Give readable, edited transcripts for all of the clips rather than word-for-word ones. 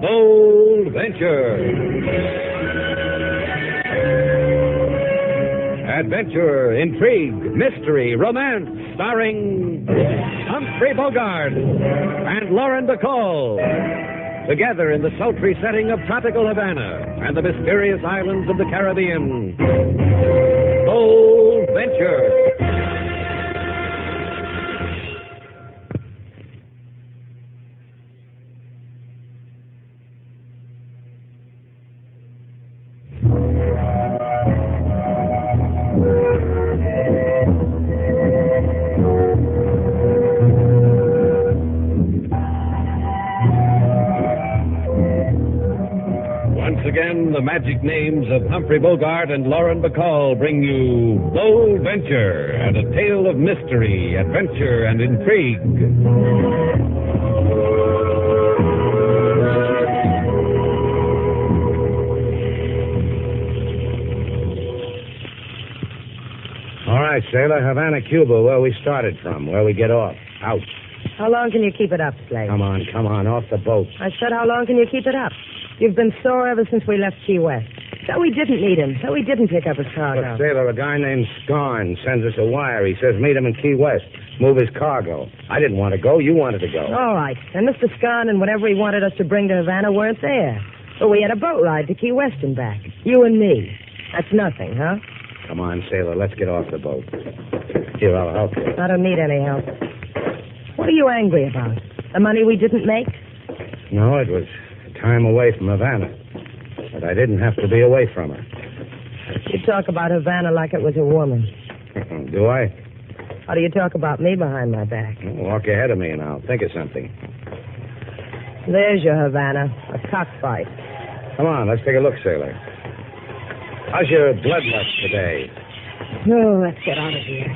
Bold Venture. Adventure, intrigue, mystery, romance, starring Humphrey Bogart and Lauren Bacall. Together in the sultry setting of tropical Havana and the mysterious islands of the Caribbean. Bold Venture. Again, the magic names of Humphrey Bogart and Lauren Bacall bring you Bold Venture and a tale of mystery, adventure, and intrigue. All right, Sailor, Havana, Cuba, where we started from, where we get off. Out. How long can you keep it up, Slate? Come on, off the boat. I said, how long can you keep it up? You've been sore ever since we left Key West. So we didn't need him. So we didn't pick up his cargo. Look, Sailor, a guy named Scarn sends us a wire. He says meet him in Key West. Move his cargo. I didn't want to go. You wanted to go. All right. And Mr. Scarn and whatever he wanted us to bring to Havana weren't there. But we had a boat ride to Key West and back. You and me. That's nothing, huh? Come on, Sailor. Let's get off the boat. Here, I'll help you. I don't need any help. What are you angry about? The money we didn't make? No, it was time away from Havana. But I didn't have to be away from her. You talk about Havana like it was a woman. Do I? How do you talk about me behind my back? Well, walk ahead of me and I'll think of something. There's your Havana, a cockfight. Come on, let's take a look, Sailor. How's your bloodlust today? Oh, let's get out of here.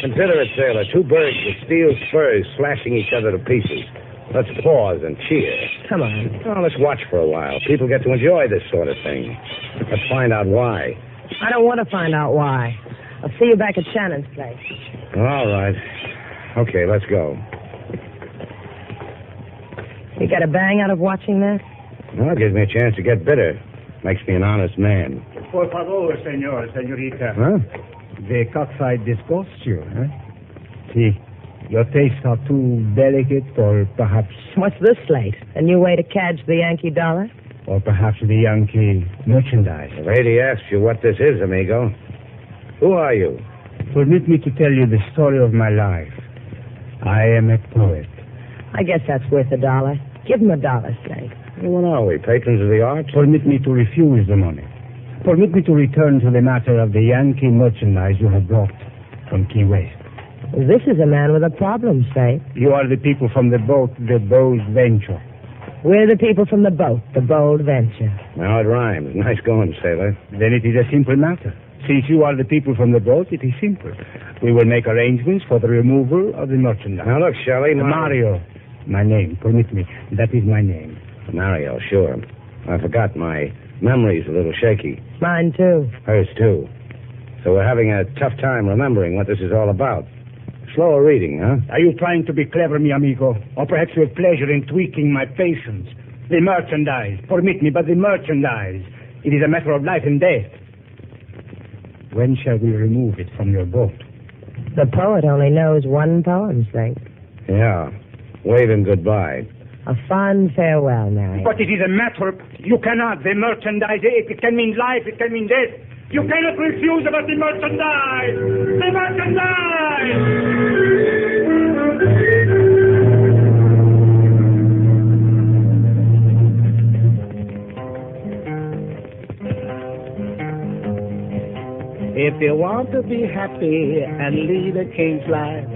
Consider it, Sailor. Two birds with steel spurs slashing each other to pieces. Let's pause and cheer. Come on. Oh, let's watch for a while. People get to enjoy this sort of thing. Let's find out why. I don't want to find out why. I'll see you back at Shannon's place. All right. Okay, let's go. You got a bang out of watching that? Well, it gives me a chance to get bitter. Makes me an honest man. Por favor, señorita. Huh? The cockfight disgusts you, huh? See, your tastes are too delicate, or perhaps... What's this, Slate? A new way to cadge the Yankee dollar? Or perhaps the Yankee merchandise. The lady asks you what this is, amigo. Who are you? Permit me to tell you the story of my life. I am a poet. I guess that's worth $1. Give him $1, Slate. What are we, patrons of the arts? Permit me to refuse the money. Permit me to return to the matter of the Yankee merchandise you have brought from Key West. This is a man with a problem, Slate. You are the people from the boat, the Bold Venture. We're the people from the boat, the Bold Venture. Now it rhymes. Nice going, Sailor. Then it is a simple matter. Since you are the people from the boat, it is simple. We will make arrangements for the removal of the merchandise. Now look, Shelley. Mario. My name, permit me. That is my name. Mario, sure. I forgot. My memory's a little shaky. Mine, too. Hers, too. So we're having a tough time remembering what this is all about. Slower reading, huh? Are you trying to be clever, mi amigo? Or perhaps you have pleasure in tweaking my patience? The merchandise. Permit me, but the merchandise. It is a matter of life and death. When shall we remove it from your boat? The poet only knows one poem, Slate. Yeah. Wave him goodbye. A fond farewell, Mary. But it is a matter... You cannot. The merchandise, it can mean life, it can mean death. You cannot refuse about the merchandise! The merchandise! If you want to be happy and lead a king's life,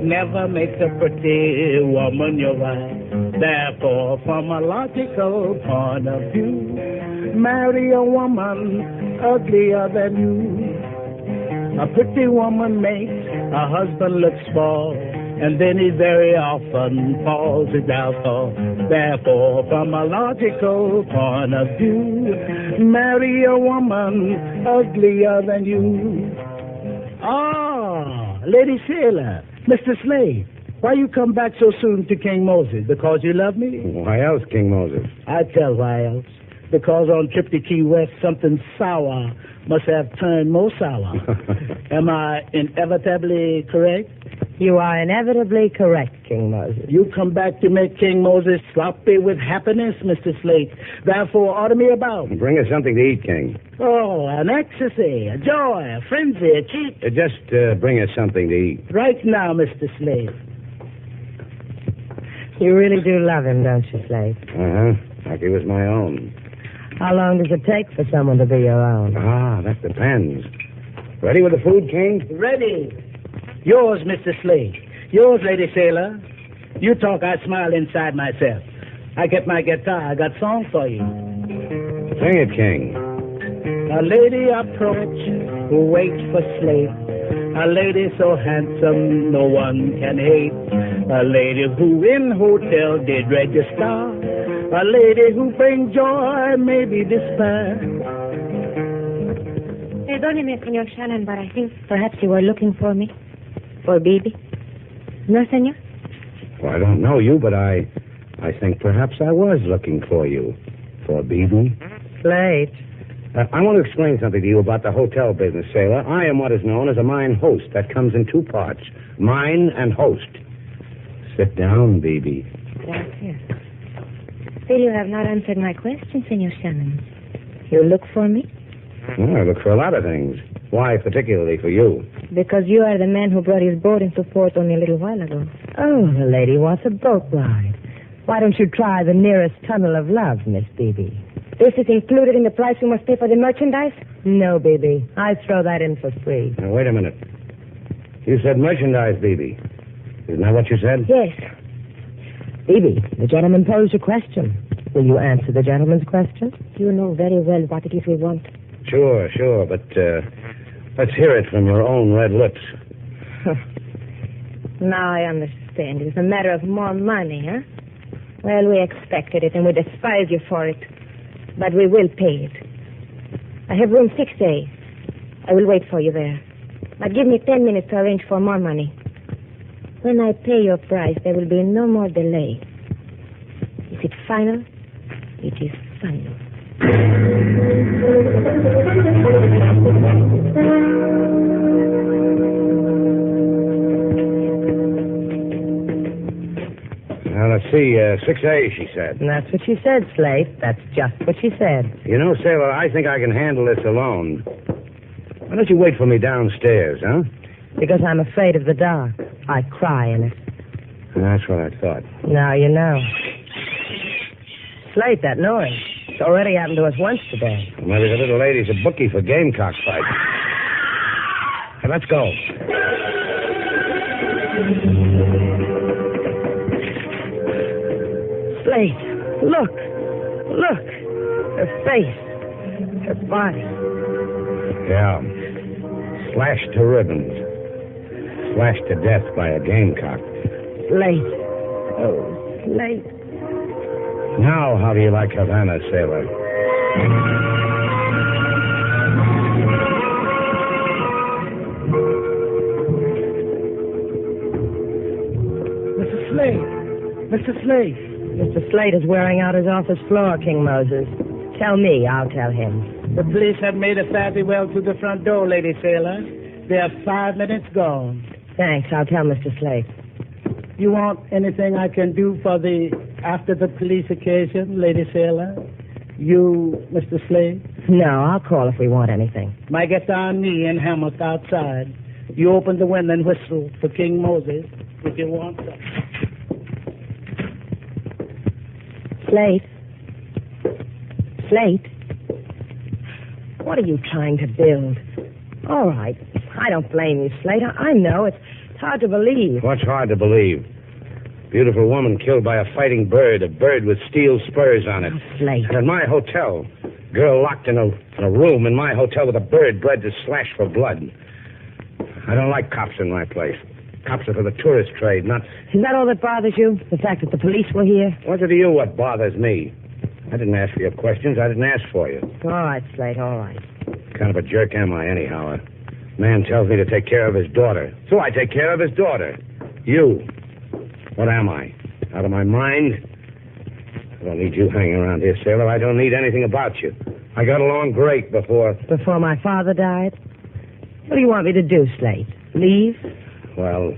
never make a pretty woman your wife. Therefore, from a logical point of view, marry a woman uglier than you. A pretty woman makes a husband look small, and then he very often falls to downfall. Therefore, from a logical point of view, marry a woman uglier than you. Oh, Lady Sailor, Mr. Slade. Why you come back so soon to King Moses? Because you love me? Why else, King Moses? I tell why else. Because on trip to Key West, something sour must have turned more sour. Am I inevitably correct? You are inevitably correct, King Moses. You come back to make King Moses sloppy with happiness, Mr. Slate. Therefore, order me about. Bring us something to eat, King. Oh, an ecstasy, a joy, a frenzy, a cheat. Just bring us something to eat. Right now, Mr. Slate. You really do love him, don't you, Slate? Uh-huh. Like he was my own. How long does it take for someone to be your own? That depends. Ready with the food, King? Ready. Yours, Mr. Slade. Yours, Lady Sailor. You talk, I smile inside myself. I get my guitar. I got song for you. Sing it, King. A lady approach who waits for Slade. A lady so handsome no one can hate. A lady who in hotel did register. A lady who brings joy, maybe despair. Perdóneme, señor Shannon, but I think perhaps you were looking for me. For Bibi. No, senor? Well, I don't know you, but I think perhaps I was looking for you. For Bibi. Slate. I want to explain something to you about the hotel business, Sailor. I am what is known as a mine host. That comes in two parts. Mine and host. Sit down, Bibi. Gracias. Still, you have not answered my question, Senor Shannon. You look for me? Well, I look for a lot of things. Why particularly for you? Because you are the man who brought his boat into port only a little while ago. Oh, the lady wants a boat ride. Why don't you try the nearest tunnel of love, Miss Bibi? This is included in the price you must pay for the merchandise? No, Bibi. I throw that in for free. Now, wait a minute. You said merchandise, Bibi. Isn't that what you said? Yes. Bibi, the gentleman posed a question. Will you answer the gentleman's question? You know very well what it is we want. Sure, but let's hear it from your own red lips. Now I understand. It's a matter of more money, huh? Well, we expected it, and we despise you for it. But we will pay it. I have room 6A. I will wait for you there. But give me 10 minutes to arrange for more money. When I pay your price, there will be no more delay. Is it final? It is final. Now, let's see. 6A, she said. And that's what she said, Slate. That's just what she said. You know, Sailor, I think I can handle this alone. Why don't you wait for me downstairs, huh? Because I'm afraid of the dark. I cry in it. That's what I thought. Now you know. Slate, that noise. It's already happened to us once today. Well, maybe the little lady's a bookie for gamecock fights. Hey, let's go. Slate, look. Look. Her face. Her body. Yeah. Slashed to ribbons. Slashed to death by a gamecock. Slate. Oh, Slate. Now, how do you like Havana, Sailor? Mr. Slade. Mr. Slade. Mr. Slate is wearing out his office floor, King Moses. Tell me, I'll tell him. The police have made a fare well to the front door, Lady Sailor. They are 5 minutes gone. Thanks, I'll tell Mr. Slate. You want anything I can do for the after the police occasion, Lady Sailor? You, Mr. Slade? No, I'll call if we want anything. My guitar and me in hammock outside. You open the window and whistle for King Moses if you want something. Slate? Slate? What are you trying to build? All right. I don't blame you, Slate. I know. It's hard to believe. What's hard to believe? Beautiful woman killed by a fighting bird, a bird with steel spurs on it. Oh, Slate. And in my hotel, girl locked in a room in my hotel with a bird bred to slash for blood. I don't like cops in my place. Cops are for the tourist trade, not... Is that all that bothers you? The fact that the police were here? What's it to you what bothers me? I didn't ask for your questions. I didn't ask for you. All right, Slate, all right. Kind of a jerk am I, anyhow? A Man tells me to take care of his daughter. So I take care of his daughter. You. What am I? Out of my mind? I don't need you hanging around here, Sailor. I don't need anything about you. I got along great before... Before my father died? What do you want me to do, Slate? Leave? Well...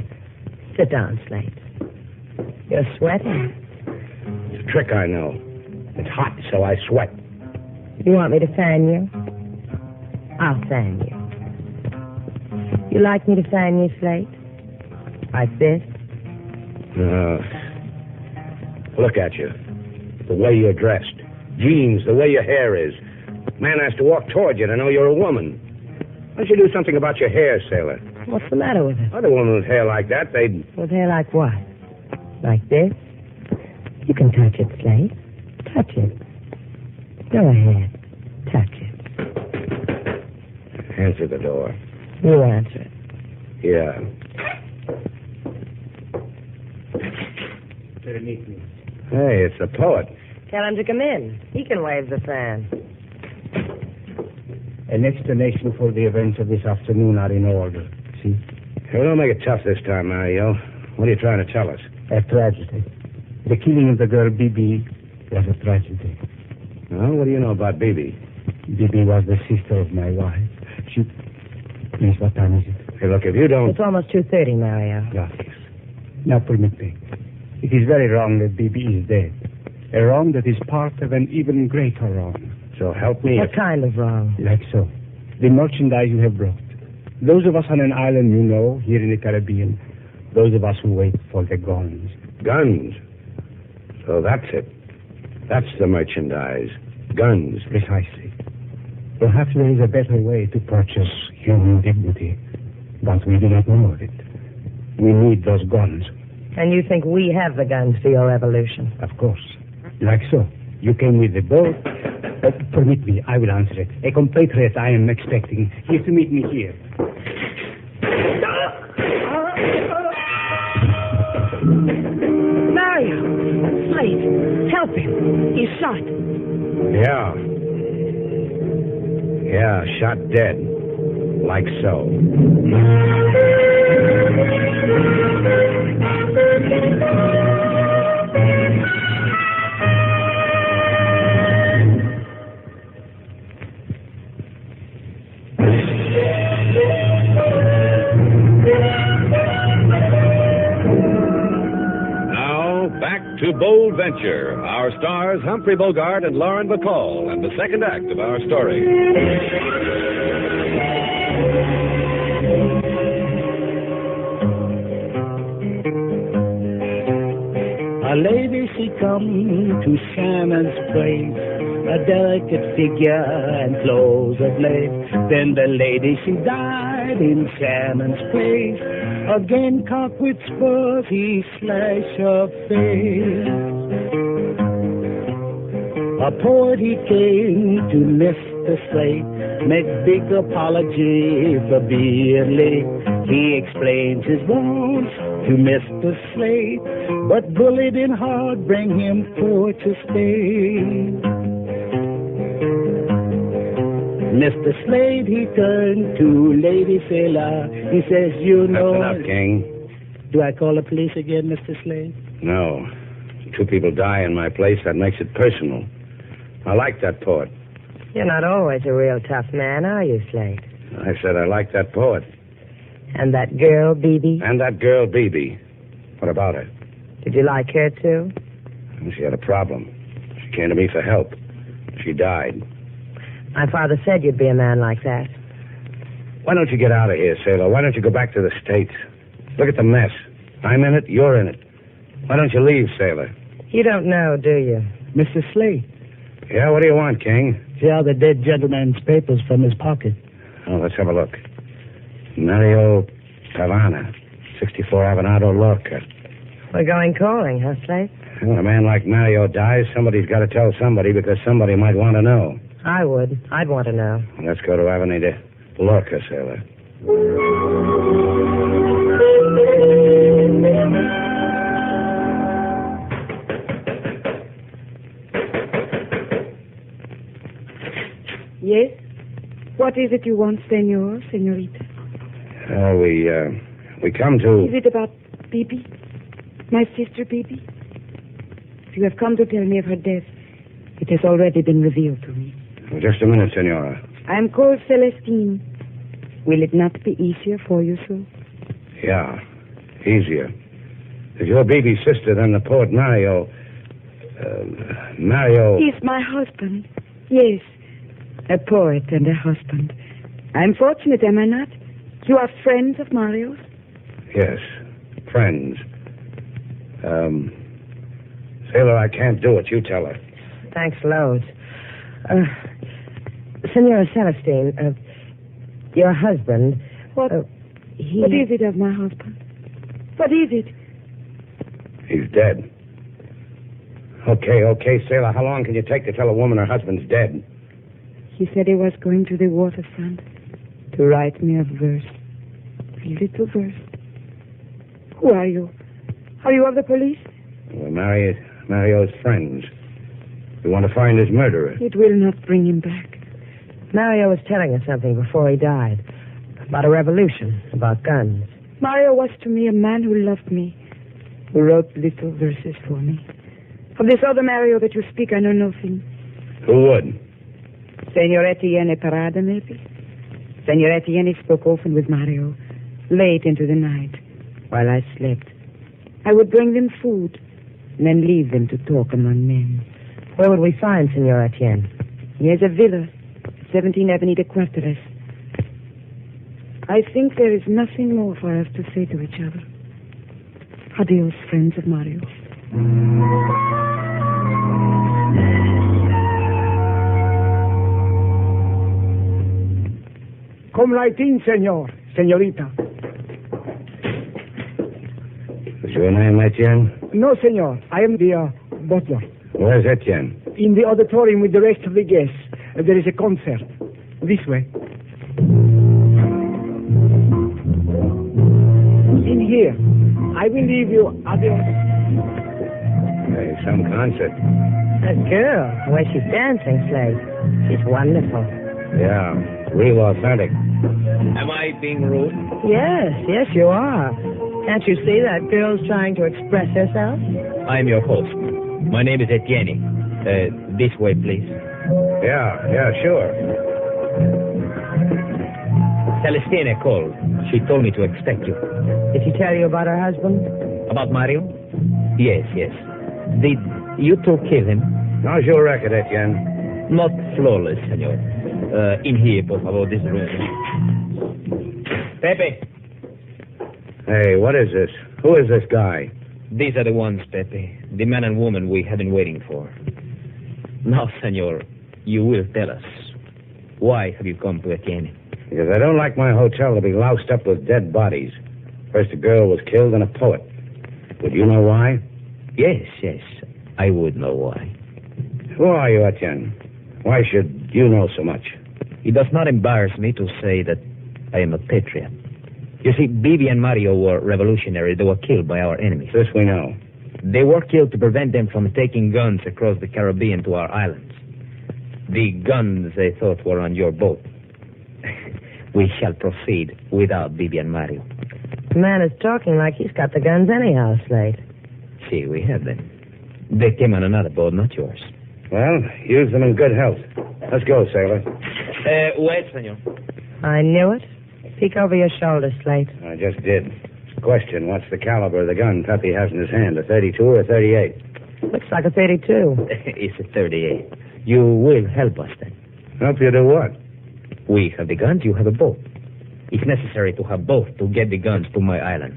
Sit down, Slate. You're sweating. It's a trick I know. It's hot, so I sweat. You want me to fan you? I'll fan you. You like me to fan you, Slate? Like this? Look at you. The way you're dressed. Jeans, the way your hair is. Man has to walk toward you to know you're a woman. Why don't you do something about your hair, Sailor? What's the matter with it? Other women with hair like that, they'd... With hair like what? Like this? You can touch it, Slate. Touch it. Go ahead. Touch it. Answer the door. You answer it. Yeah. Permit me. Hey, it's the poet. Tell him to come in. He can wave the fan. An explanation for the events of this afternoon are in order. See? Hey, don't make it tough this time, Mario. What are you trying to tell us? A tragedy. The killing of the girl Bibi was a tragedy. Well, what do you know about Bibi? Bibi was the sister of my wife. She... Please, what time is it? Hey, look, if you don't... It's almost 2:30, Mario. Gracias. Now, permit me. It is very wrong that Bibi is dead. A wrong that is part of an even greater wrong. So help me. What kind of wrong? Like so. The merchandise you have brought. Those of us on an island you know, here in the Caribbean. Those of us who wait for the guns. Guns? So that's it. That's the merchandise. Guns. Precisely. Perhaps there is a better way to purchase human dignity. But we do not know of it. We need those guns. And you think we have the guns for your revolution? Of course. Like so. You came with the boat. Permit me, I will answer it. A compatriot I am expecting. He is to meet me here. Mario! Slate! Help him! He's shot. Yeah. Yeah, shot dead. Like so. To Bold Venture, our stars Humphrey Bogart and Lauren Bacall, and the second act of our story. A lady, she come to Shannon's place, a delicate figure and clothes of lace. Then the lady, she died in Shannon's place. A gamecock with spurs, he slashed her face. A poet, he came to Mr. Slate, make big apology for being late. He explains his wounds to Mr. Slate, but bullied in heart bring him poor to stay. Mr. Slate, he turned to Lady Sailor. He says, you know... That's enough, King. Do I call the police again, Mr. Slate? No. Two people die in my place, that makes it personal. I like that poet. You're not always a real tough man, are you, Slate? I said I like that poet. And that girl, Bibi? And that girl, Bibi. What about her? Did you like her, too? She had a problem. She came to me for help. She died. My father said you'd be a man like that. Why don't you get out of here, Sailor? Why don't you go back to the States? Look at the mess. I'm in it, you're in it. Why don't you leave, Sailor? You don't know, do you? Mr. Slate. Yeah, what do you want, King? Here are the dead gentleman's papers from his pocket. Oh, let's have a look. Mario Havana, 64 Avenado, Lorca. We're going calling, huh, Slate? When a man like Mario dies, somebody's got to tell somebody because somebody might want to know. I would. I'd want to know. Let's go to Avenida Lorca, Sailor. Yes? What is it you want, senorita? We come to... Is it about Bibi? My sister Bibi? If you have come to tell me of her death, it has already been revealed to me. Oh, just a minute, Senora. I am called Celestine. Will it not be easier for you, sir? Yeah, easier. If you're Bibi's sister, then the poet Mario... Mario... He's my husband. Yes, a poet and a husband. I'm fortunate, am I not? You are friends of Mario's? Yes, friends. Sailor, I can't do it. You tell her. Thanks loads. Senora Celestine, your husband... What is it of my husband? What is it? He's dead. Okay, Sailor. How long can you take to tell a woman her husband's dead? He said he was going to the waterfront to write me a verse. A little verse. Who are you? Are you of the police? We're Mario's friends. We want to find his murderer. It will not bring him back. Mario was telling us something before he died. About a revolution, about guns. Mario was to me a man who loved me, who wrote little verses for me. Of this other Mario that you speak, I know nothing. Who would? Senor Etienne Parada, maybe? Senor Etienne spoke often with Mario, late into the night, while I slept. I would bring them food, and then leave them to talk among men. Where would we find Senor Etienne? He has a villa, 17 Avenida Cuarteles. I think there is nothing more for us to say to each other. Adios, friends of Mario. Come right in, senor, senorita. Is your name Etienne? No, senor. I am the butler. Where's Etienne? In the auditorium with the rest of the guests. There is a concert. This way. In here. I will leave you. Adios. Hey, some concert. That girl, the way she's dancing, Slate. She's wonderful. Yeah, real authentic. Am I being rude? Yes, you are. Can't you see that girl's trying to express herself? I'm your host. My name is Etienne. This way, please. Yeah, sure. Celestine called. She told me to expect you. Did she tell you about her husband? About Mario? Yes. Did you two kill him? How's your record, Etienne? Not flawless, senor. In here, por favor, this room. Pepe. Hey, what is this? Who is this guy? These are the ones, Pepe. The man and woman we have been waiting for. Now, senor, you will tell us. Why have you come to Etienne? Because I don't like my hotel to be loused up with dead bodies. First a girl was killed and a poet. Would you know why? Yes. I would know why. Who are you, Etienne? Why should you know so much? It does not embarrass me to say that I am a patriot. You see, Bibi and Mario were revolutionaries. They were killed by our enemies. This we know. They were killed to prevent them from taking guns across the Caribbean to our islands. The guns they thought were on your boat. We shall proceed without Bibi and Mario. The man is talking like he's got the guns anyhow, Slate. See, we have them. They came on another boat, not yours. Well, use them in good health. Let's go, sailor. Wait, senor. I knew it. Peek over your shoulder, Slate. I just did. Question, what's the caliber of the gun Pepe has in his hand, a 32 or a 38? Looks like a 32. It's a 38. You will help us, then. Help you do what? We have the guns, you have a boat. It's necessary to have both to get the guns to my island.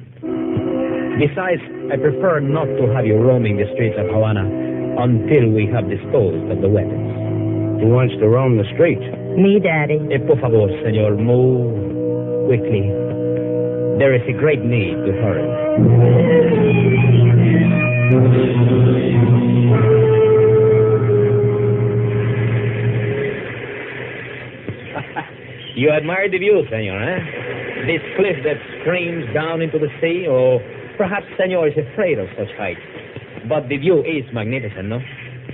Besides, I prefer not to have you roaming the streets of Havana until we have disposed of the weapons. Who wants to roam the streets? Me, Daddy. Por favor, senor, move quickly. There is a great need to hurry. You admire the view, senor, eh? This cliff that screams down into the sea, or perhaps senor is afraid of such heights. But the view is magnificent, no?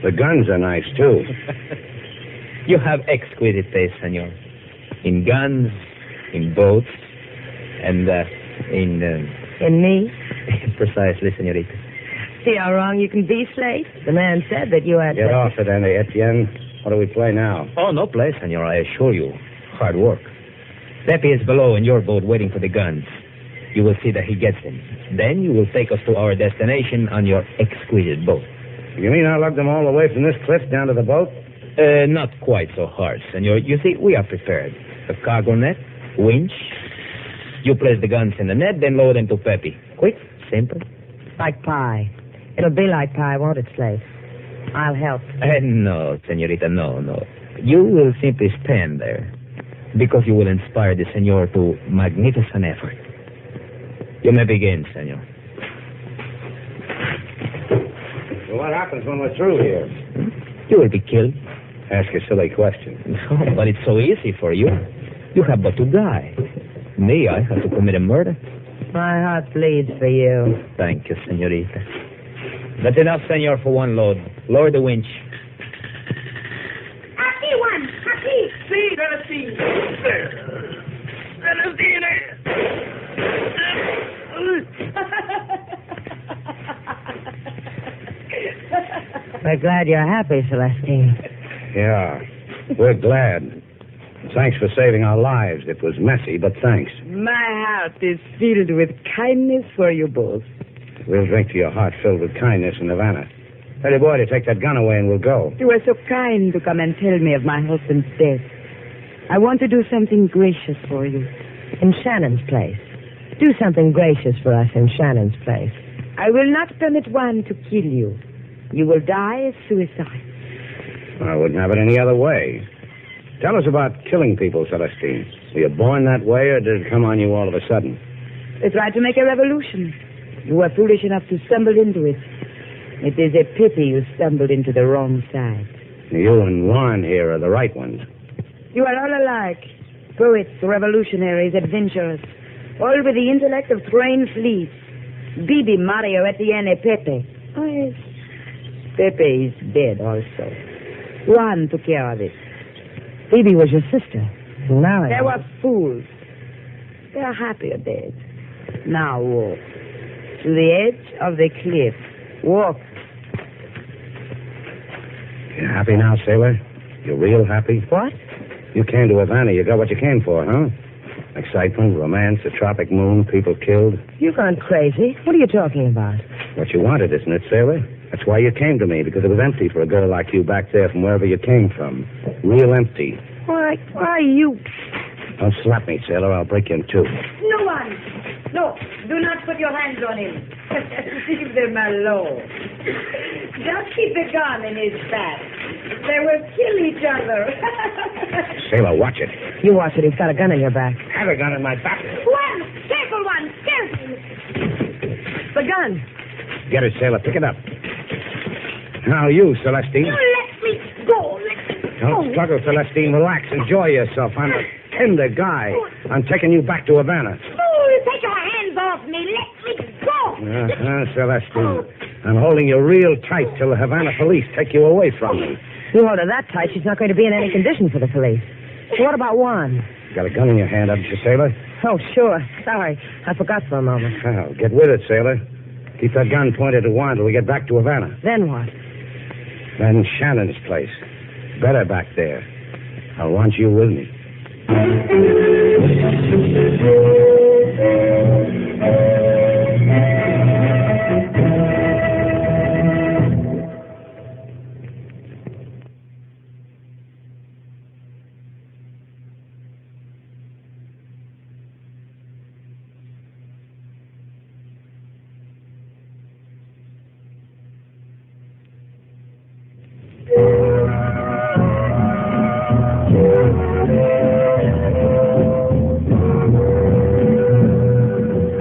The guns are nice, too. You have exquisite taste, senor. In guns, in boats, And, In me? precisely, senorita. See how wrong you can be, Slate? The man said that you had... Get off it, Andy Etienne. What do we play now? Oh, no play, senor, I assure you. Hard work. Pepe is below in your boat waiting for the guns. You will see that he gets them. Then you will take us to our destination on your exquisite boat. You mean I lugged them all the way from this cliff down to the boat? Not quite so hard, senor. You see, we are prepared. A cargo net, winch. You place the guns in the net, then lower them to Pepe. Quick, simple. Like pie. It'll be like pie, won't it, Slate? I'll help. No, senorita, no. You will simply stand there because you will inspire the senor to magnificent effort. You may begin, senor. Well, what happens when we're through here? You will be killed. Ask a silly question. No, but it's so easy for you. You have but to die. Me, I have to commit a murder. My heart bleeds for you. Thank you, senorita. That's enough, senor, for one load. Lower the winch. Aquí, Juan. Aquí. Sí, there's We're glad you're happy, Celestine. Yeah, we're glad. Thanks for saving our lives. It was messy, but thanks. My heart is filled with kindness for you both. We'll drink to your heart filled with kindness in Havana. Tell your boy to take that gun away and we'll go. You were so kind to come and tell me of my husband's death. I want to do something gracious for you. In Shannon's place. Do something gracious for us in Shannon's place. I will not permit one to kill you. You will die a suicide. I wouldn't have it any other way. Tell us about killing people, Celestine. Were you born that way, or did it come on you all of a sudden? They tried to make a revolution. You were foolish enough to stumble into it. It is a pity you stumbled into the wrong side. You and Juan here are the right ones. You are all alike. Poets, revolutionaries, adventurers. All with the intellect of trained fleets. Bibi, Mario, Etienne, Pepe. Oh, yes. Pepe is dead also. Juan took care of it. Phoebe was your sister. Now They were fools. They are happier dead. Now walk. To the edge of the cliff. Walk. You happy now, sailor? You real happy? What? You came to Havana. You got what you came for, huh? Excitement, romance, a tropic moon, people killed. You've gone crazy. What are you talking about? What you wanted, isn't it, sailor? That's why you came to me, because it was empty for a girl like you back there from wherever you came from. Real empty. Why you... Don't slap me, sailor. I'll break you in two. No one. No, do not put your hands on him. Leave them alone. Just keep the gun in his back. They will kill each other. Sailor, watch it. You watch it. He's got a gun in your back. I have a gun in my back. Juan, careful, Juan, careful. The gun. Get it, sailor. Pick it up. Now you, Celestine. You let me go. Let me go. Don't struggle, Celestine. Relax. Enjoy yourself. I'm a tender guy. I'm taking you back to Havana. Fool, take your hands off me. Let me go. Celestine. I'm holding you real tight till the Havana police take you away from me. You hold her that tight, she's not going to be in any condition for the police. So what about Juan? Got a gun in your hand, haven't you, sailor? Oh, sure. Sorry. I forgot for a moment. Well, get with it, sailor. Keep that gun pointed at Juan till we get back to Havana. Then what? Then Shannon's place. Better back there. I want you with me.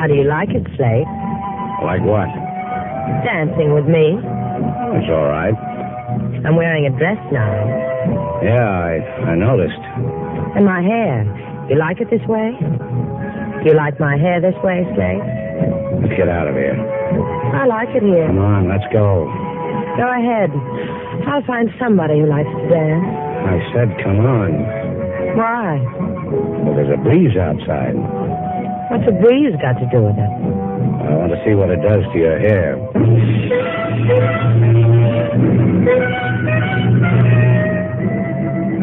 How do you like it, Slate? Like what? Dancing with me. It's all right. I'm wearing a dress now. Yeah, I noticed. And my hair. You like it this way? You like my hair this way, Slate? Let's get out of here. I like it here. Come on, let's go. Go ahead. I'll find somebody who likes to dance. I said come on. Why? Well, there's a breeze outside. What's a breeze got to do with it? I want to see what it does to your hair.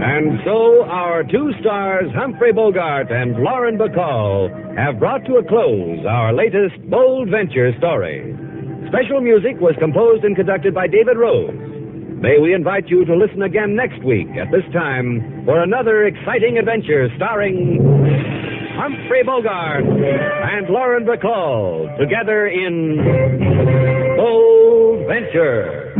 And so our two stars, Humphrey Bogart and Lauren Bacall, have brought to a close our latest bold venture story. Special music was composed and conducted by David Rose. May we invite you to listen again next week at this time for another exciting adventure starring Humphrey Bogart and Lauren Bacall together in Bold Venture.